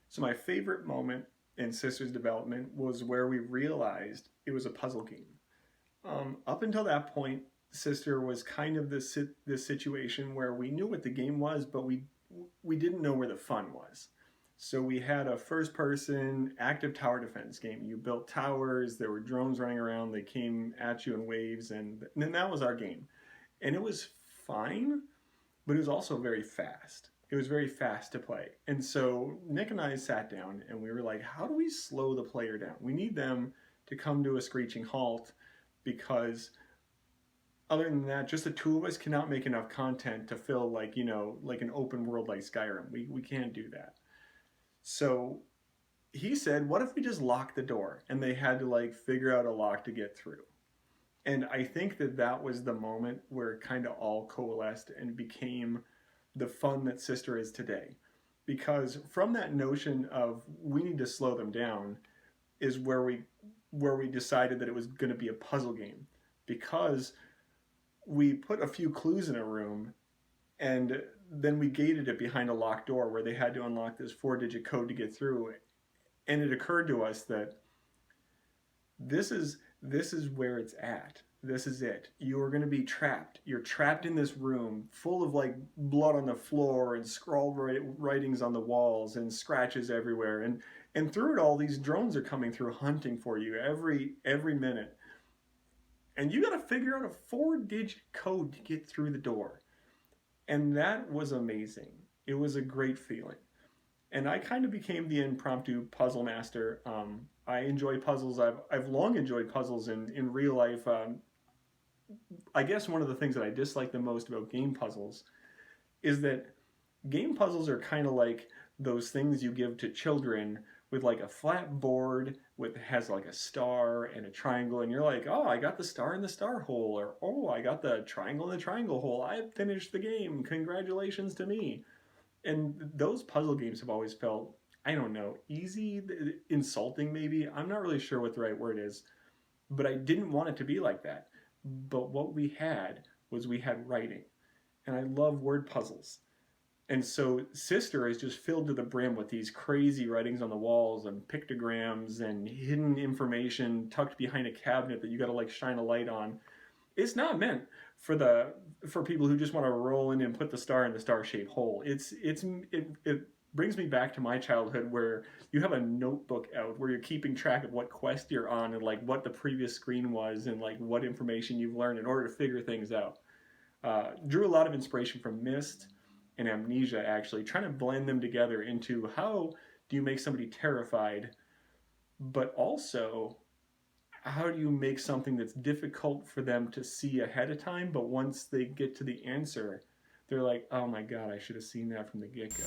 So my favorite moment in Sister's development was where we realized it was a puzzle game. Up until that point, Sister was kind of this situation where we knew what the game was, but we didn't know where the fun was. So we had a first-person active tower defense game. You built towers, there were drones running around, they came at you in waves, and then that was our game. And it was fine, but it was also very fast. It was very fast to play. And so Nick and I sat down and we were like, how do we slow the player down? We need them to come to a screeching halt because other than that, just the two of us cannot make enough content to fill like, like an open world like Skyrim. We can't do that. So he said, what if we just lock the door? And they had to like figure out a lock to get through. And I think that was the moment where it kind of all coalesced and became the fun that Sister is today. Because from that notion of we need to slow them down is where we decided that it was going to be a puzzle game. Because we put a few clues in a room and then we gated it behind a locked door where they had to unlock this 4-digit code to get through. And it occurred to us that this is where it's at. This is it. You are going to be trapped. You're trapped in this room full of like blood on the floor and scrawled writings on the walls and scratches everywhere. And through it all, these drones are coming through hunting for you every minute. And you got to figure out a 4-digit code to get through the door. And that was amazing. It was a great feeling. And I kind of became the impromptu puzzle master. I enjoy puzzles. I've long enjoyed puzzles in real life. I guess one of the things that I dislike the most about game puzzles is that game puzzles are kind of like those things you give to children with like a flat board with has like a star and a triangle, and you're like, oh, I got the star in the star hole, or oh, I got the triangle in the triangle hole. I finished the game. Congratulations to me. And those puzzle games have always felt, I don't know, easy, insulting maybe. I'm not really sure what the right word is, but I didn't want it to be like that. But what we had was we had writing. And I love word puzzles. And so Sister is just filled to the brim with these crazy writings on the walls and pictograms and hidden information tucked behind a cabinet that you got to like shine a light on. It's not meant for people who just want to roll in and put the star in the star-shaped hole. It brings me back to my childhood where you have a notebook out where you're keeping track of what quest you're on and like what the previous screen was and like what information you've learned in order to figure things out. Drew a lot of inspiration from Myst and Amnesia, actually, trying to blend them together into how do you make somebody terrified, but also how do you make something that's difficult for them to see ahead of time, but once they get to the answer, they're like, oh my god, I should have seen that from the get-go.